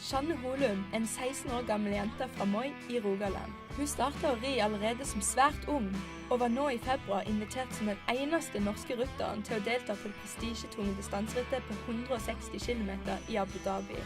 Sjanne Holum, en 16 år gammel jente fra Moi i Rogaland. Hun startet å ri allerede som svært ung, og var nå i februar invitert som den eneste norske rytteren til å delta på det prestisjetunge distanserittet på 160 km i Abu Dhabi.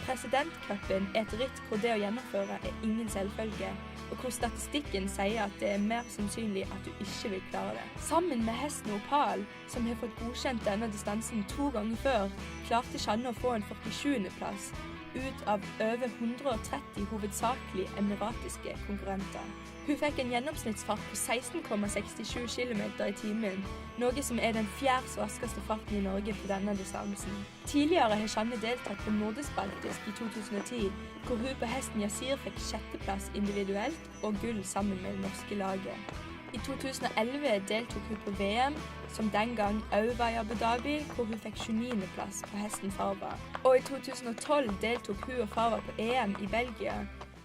Presidentcupen er et ritt hvor det å gjennomføre er ingen selvfølge, og hvor statistikken sier at det er mer sannsynlig at du ikke vil klare det. Sammen med hesten Opal, som har fått godkjent denne distansen 2 ganger før, klarte Sjanne å få en 47. plass ut av over 130 hovedsakelig emiratiske konkurrenter. Hun fikk en gjennomsnittsfart på 16,67 km i timen, noe som er den 4. raskeste farten i Norge på denne distansen. Tidligere har Sjanne deltatt på Nordisk-Baltisk i 2010, hvor hun på hesten Yasir fikk 6. plass individuelt og gull sammen med det norske laget. I 2011 deltok hun på VM, som den gang også var i Abu Dhabi, hvor hun fikk 29. plass på hesten Farva. Og i 2012 deltok hun og Farva på EM i Belgia,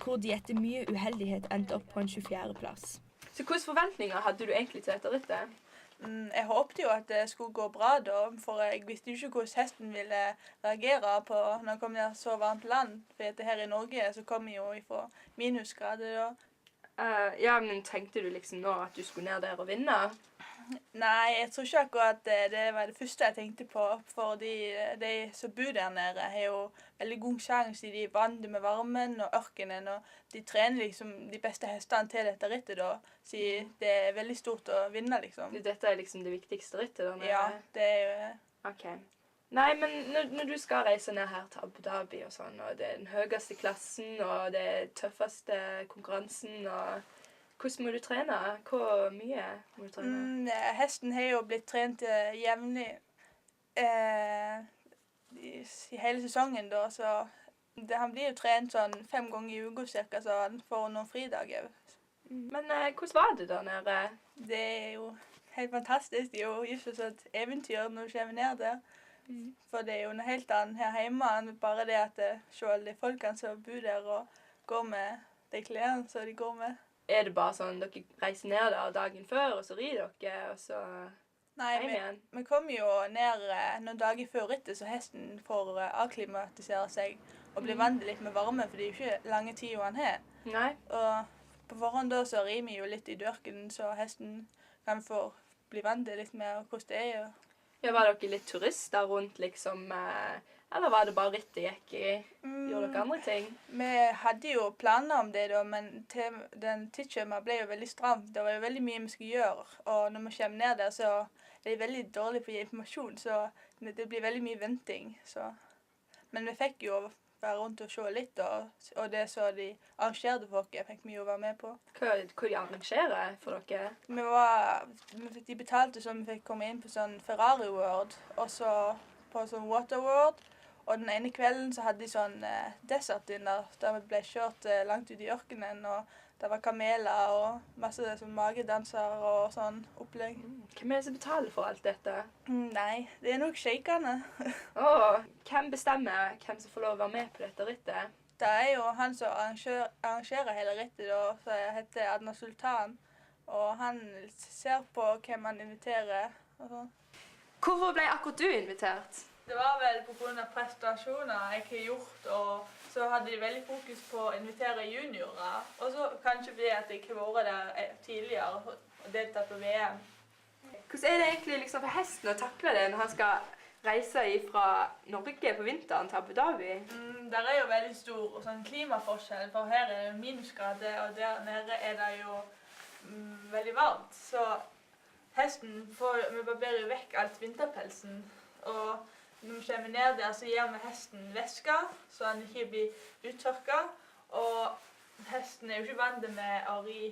hvor de etter mye uheldighet endte opp på en 24. plass. Så hvilke forventninger hadde du egentlig til dette rittet? Jeg håpte jo at det skulle gå bra da, for jeg visste jo ikke hvordan hesten ville reagere på når han kom ned så varmt land. For her i Norge så kom jeg jo fra minusgrader da. Ja, men tenkte du liksom nå at du skulle ned der og vinne? Nei, jeg tror ikke akkurat det var det første jeg tenkte på, fordi de som bor der nede har jo veldig god sjanse, de er vant med varmen og ørkenen, og de trener liksom de beste hestene til dette rittet da, så det er veldig stort å vinne liksom. Dette er liksom det viktigste rittet der nede? Ja, det er jo... Ok. Nei, men når du skal reise ned her til Abu Dhabi og sånn, og det er den høyeste klassen, og det er tøffeste konkurransen, og hvordan må du trene? Hvor mye må du trene? Hesten har jo blitt trent jevnlig i hele sesongen da, så han blir jo trent sånn 5 ganger i uka cirka, så han får noen fridager. Men hvordan var det der nede? Det er jo helt fantastisk, det er jo just et eventyr når du kommer ned der. For det er jo noe helt annet her hjemme enn bare det at selv de folkene som bor der og går med de klærne som de går med. Er det bare sånn dere reiser ned der dagen før, og så rir dere, og så hjem igjen? Nei, vi kommer jo ned noen dager før rittet, så hesten får akklimatisere seg og bli vant litt med varme, for det er jo ikke lange tid han har. Nei. Og på forhånd da så rir vi jo litt i dørken, så hesten kan få bli vant litt med hvordan det er. Ja, var dere litt turister rundt, liksom, eller var det bare rittet gikk i? Gjorde dere andre ting? Vi hadde jo planer om det da, men til den tidsskjema ble jo veldig stramt. Det var jo veldig mye vi skulle gjøre, og når vi kommer ned der, så er det veldig dårlig på informasjon, så det blir veldig mye venting. Så. Men vi fikk jo være rundt og se litt, og det så de arrangerte for oss fikk vi jo være med på. Hva de arrangerer for dere? De betalte så vi fikk komme inn på sånn Ferrari World, og så på sånn Water World, og den ene kvelden så hadde de sånn desert dinner, der vi ble kjørt langt ut i ørkenen, og det var kameler og masse sånn magedanser og sånn opplegg. Hvem er det som betaler for alt dette? Nei, det er nok sjeikene. Hvem bestemmer hvem som får lov å være med på dette rittet? Det er jo han som arrangerer hele rittet, som heter Adnan Sultan, og han ser på hvem han inviterer. Og sånn. Hvorfor ble akkurat du invitert? Det var vel på grunn av prestasjoner jeg har gjort, og så hadde de veldig fokus på å invitere juniorer. Og så kanskje fordi at jeg har vært der tidligere og deltatt på VM. Hvordan er det egentlig liksom for hesten å takle det når han skal reise fra Norge på vinteren til Abu Dhabi? Der er jo veldig stor sånn klimaforskjell, for her er det minusgrader, og der nede er det jo veldig varmt. Så hesten vi barberer jo vekk alt vinterpelsen, og når vi kommer ned der, så gir vi hesten væske, så han ikke blir uttørket. Og hesten er jo ikke vant med å ri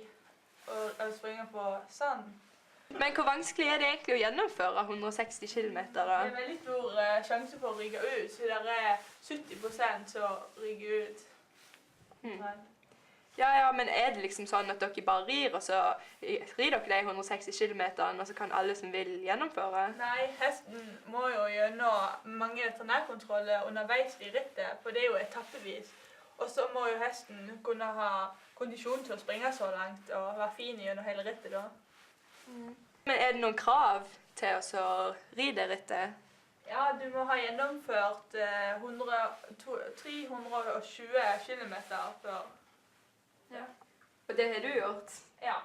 og springe på sand. Men hvor vanskelig er det egentlig å gjennomføre 160 km? Det er veldig stor sjanse for å rygge ut, så det er 70% som rygger ut. Ja, men er det liksom sånn at dere bare rir, og så rir dere de 160 km, og så kan alle som vil gjennomføre? Nei, hesten må jo gjennom mange veterinærkontroller underveis i rittet, for det er jo etappevis. Og så må jo hesten kunne ha kondisjon til å springe så langt, og være fin gjennom hele rittet da. Men er det noen krav til å ri det rittet? Ja, du må ha gjennomført 320 kilometer før. Ja. Og det har du gjort? Ja.